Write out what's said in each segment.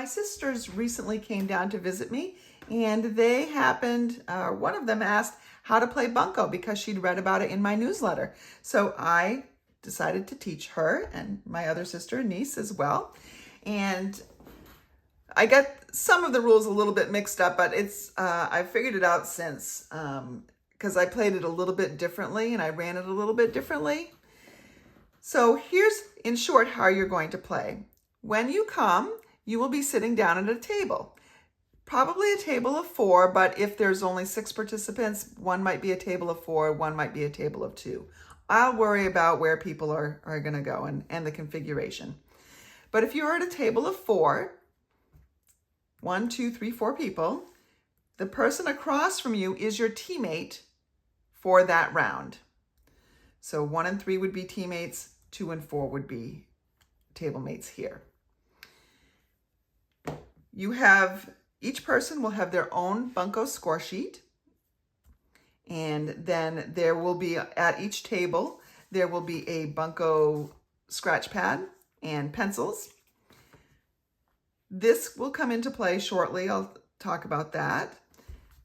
sisters recently came down to visit me, and they happened, one of them asked how to play Bunco because she'd read about it in my newsletter. So I decided to teach her and my other sister and niece as well. And I got some of the rules a little bit mixed up, but I figured it out since, because I played it a little bit differently and I ran it a little bit differently. So here's, in short, how you're going to play. When you come, you will be sitting down at a table. Probably a table of 4, but if there's only 6 participants, one might be a table of 4, one might be a table of 2. I'll worry about where people are going to go and the configuration. But if you're at a table of 4, 1, 2, 3, 4 people, the person across from you is your teammate for that round. So 1 and 3 would be teammates, 2 and 4 would be table mates here. Each person will have their own Bunco score sheet. And then there will be, at each table, there will be a Bunco scratch pad and pencils. This will come into play shortly. I'll talk about that.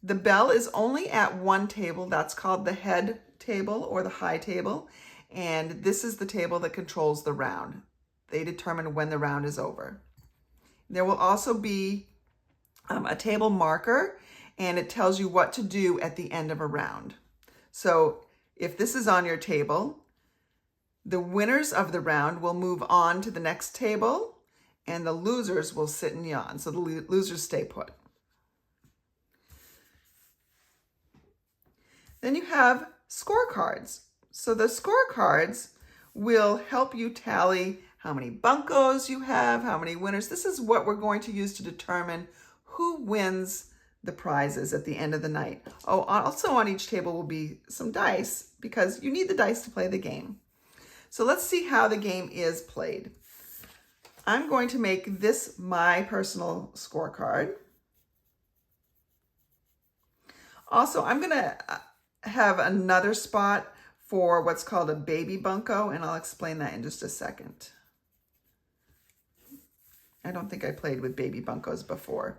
The bell is only at one table. That's called the head table or the high table. And this is the table that controls the round. They determine when the round is over. There will also be a table marker, and it tells you what to do at the end of a round. So if this is on your table, the winners of the round will move on to the next table, and the losers will sit and yawn. So the losers stay put. Then you have scorecards. So the scorecards will help you tally how many Buncos you have, how many winners. This is what we're going to use to determine who wins the prizes at the end of the night. Oh, also on each table will be some dice because you need the dice to play the game. So let's see how the game is played. I'm going to make this my personal scorecard. Also, I'm going to have another spot for what's called a baby Bunco, and I'll explain that in just a second. I don't think I played with baby Buncos before.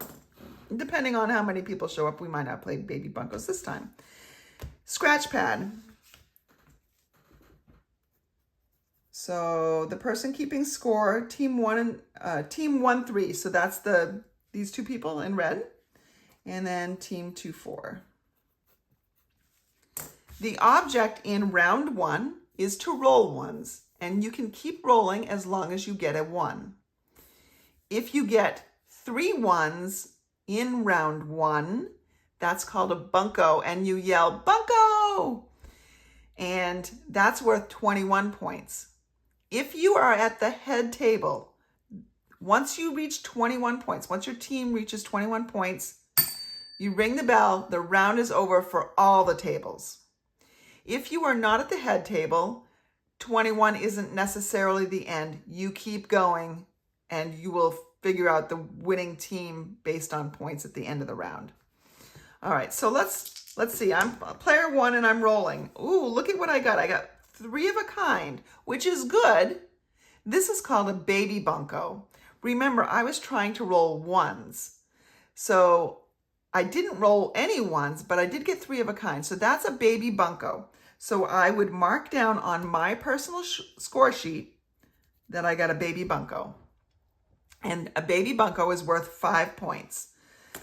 Depending on how many people show up, we might not play baby Buncos this time. Scratch pad. So the person keeping score, team 1, 3. So that's these 2 people in red, and then team 2, 4. The object in round 1 is to roll ones, and you can keep rolling as long as you get a 1. If you get 3 ones in round 1, that's called a Bunco, and you yell, Bunco! And that's worth 21 points. If you are at the head table, once you reach 21 points, once your team reaches 21 points, you ring the bell, the round is over for all the tables. If you are not at the head table, 21 isn't necessarily the end. You keep going, and you will figure out the winning team based on points at the end of the round. All right, so let's see. I'm player 1 and I'm rolling. Ooh, look at what I got. I got 3 of a kind, which is good. This is called a baby Bunco. Remember, I was trying to roll ones. So I didn't roll any ones, but I did get 3 of a kind. So that's a baby Bunco. So I would mark down on my personal score sheet that I got a baby Bunco. And a baby Bunco is worth 5 points.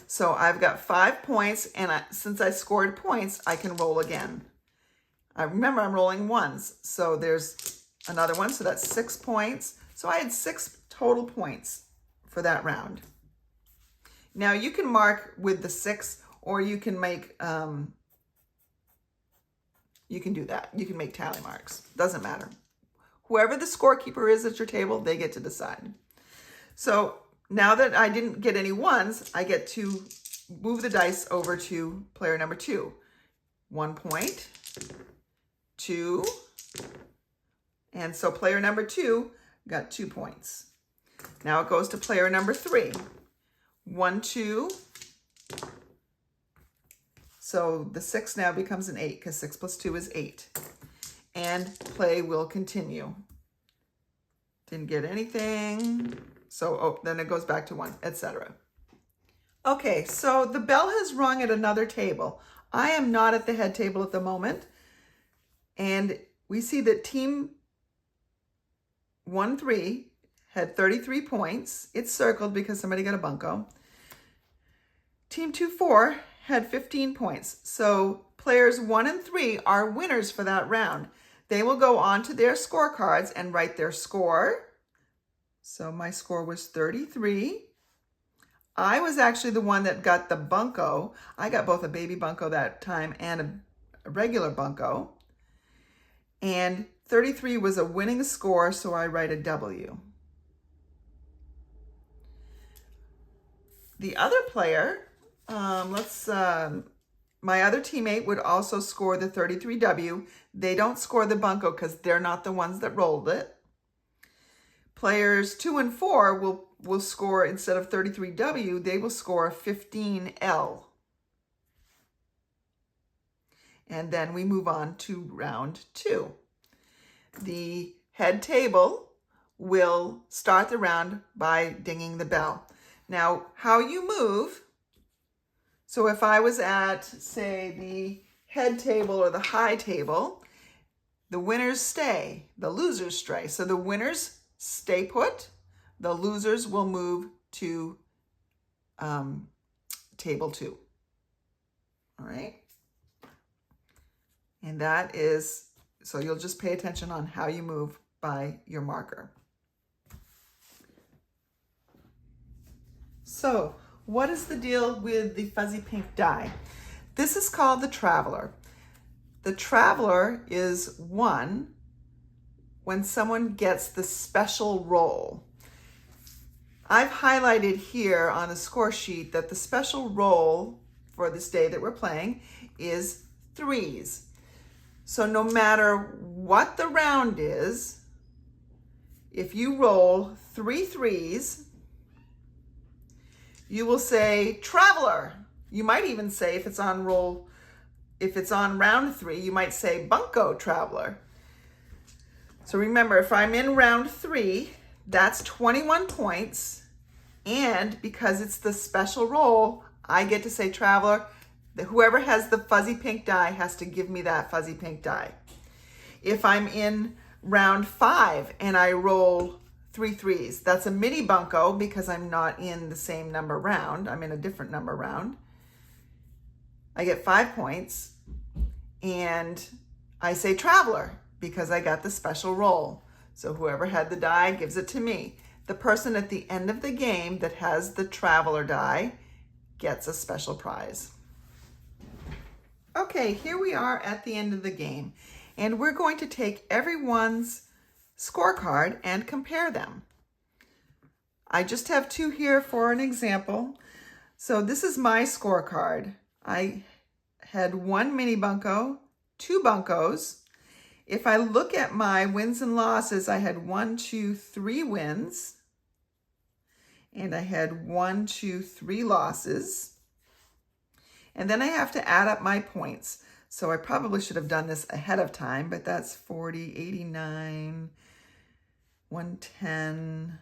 So I've got 5 points, and since I scored points, I can roll again. I remember I'm rolling ones, so there's another one, so that's 6 points. So I had 6 total points for that round. Now you can mark with the 6, or you can make, you can do that. You can make tally marks. Doesn't matter. Whoever the scorekeeper is at your table, they get to decide. So now that I didn't get any ones, I get to move the dice over to player number 2. 1 point, 2, and so player number 2 got 2 points. Now it goes to player number 3. 1, 2. So the 6 now becomes an 8 because 6 plus 2 is 8. And play will continue. Didn't get anything. So then it goes back to 1, etc. Okay, so the bell has rung at another table. I am not at the head table at the moment. And we see that team 1-3 had 33 points. It's circled because somebody got a bunco. Team 2-4 had 15 points. So players 1 and 3 are winners for that round. They will go on to their scorecards and write their score. So my score was 33. I was actually the one that got the bunco. I got both a baby bunco that time and a regular bunco. And 33 was a winning score, so I write a W. The other player, my other teammate would also score the 33W. They don't score the bunco because they're not the ones that rolled it. Players 2 and 4 will score, instead of 33W, they will score 15L. And then we move on to round 2. The head table will start the round by dinging the bell. Now, how you move, so if I was at, say, the head table or the high table, the winners stay, the losers stray. So the winners stay put, the losers will move to table 2. All right? And that is, so you'll just pay attention on how you move by your marker. So what is the deal with the fuzzy pink die? This is called the Traveler. The Traveler is won when someone gets the special roll. I've highlighted here on the score sheet that the special roll for this day that we're playing is 3s. So no matter what the round is, if you roll 3 3s, you will say Traveler. You might even say, if it's on round 3, you might say Bunco Traveler. So remember, if I'm in round 3, that's 21 points. And because it's the special roll, I get to say Traveler. Whoever has the fuzzy pink die has to give me that fuzzy pink die. If I'm in round 5 and I roll 3 3s, that's a mini bunco because I'm not in the same number round. I'm in a different number round. I get 5 points. And I say Traveler because I got the special roll. So whoever had the die gives it to me. The person at the end of the game that has the Traveler die gets a special prize. Okay, here we are at the end of the game, and we're going to take everyone's scorecard and compare them. I just have 2 here for an example. So this is my scorecard. I had 1 mini bunco, 2 buncos. If I look at my wins and losses, I had 1, 2, 3 wins, and I had 1, 2, 3 losses. And then I have to add up my points. So I probably should have done this ahead of time, but that's 40, 89, 110,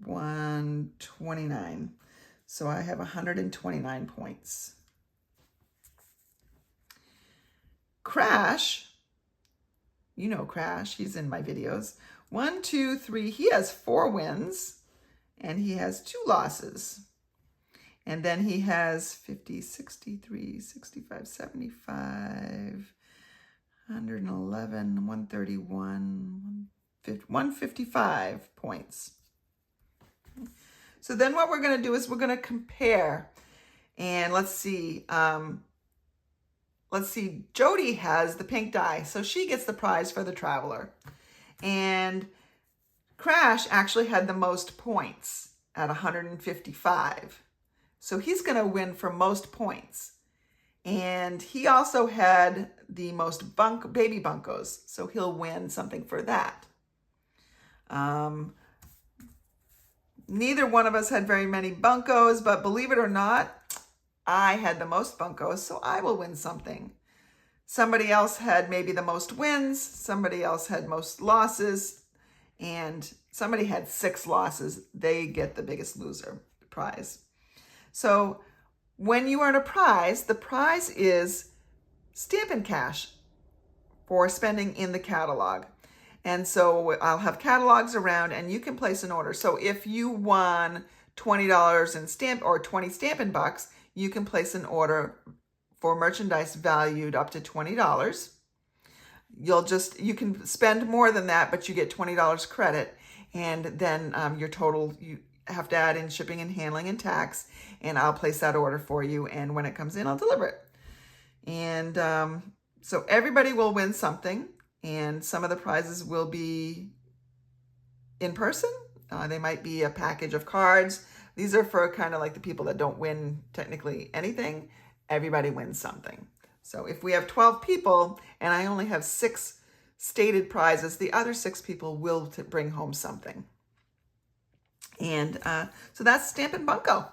129. So I have 129 points. Crash, you know Crash, he's in my videos. 1, 2, 3, he has 4 wins and he has 2 losses. And then he has 50, 63, 65, 75, 111, 131, 155 points. So then what we're going to do is we're going to compare. And let's see. Jody has the pink die, so she gets the prize for the Traveler. And Crash actually had the most points at 155. So he's going to win for most points. And he also had the most baby buncos, so he'll win something for that. Neither one of us had very many buncos, but believe it or not, I had the most buncos, so I will win something. Somebody else had maybe the most wins, somebody else had most losses, and somebody had 6 losses, they get the biggest loser prize. So when you earn a prize, the prize is Stampin' Cash for spending in the catalog. And so I'll have catalogs around and you can place an order. So if you won $20 in stamp or 20 Stampin' Bucks, you can place an order for merchandise valued up to $20. You can spend more than that, but you get $20 credit. And then your total, you have to add in shipping and handling and tax, and I'll place that order for you. And when it comes in, I'll deliver it. And so everybody will win something, and some of the prizes will be in person. They might be a package of cards. These are for kind of like the people that don't win technically anything. Everybody wins something. So if we have 12 people and I only have 6 stated prizes, the other 6 people will bring home something. And so that's Stampin' Bunco.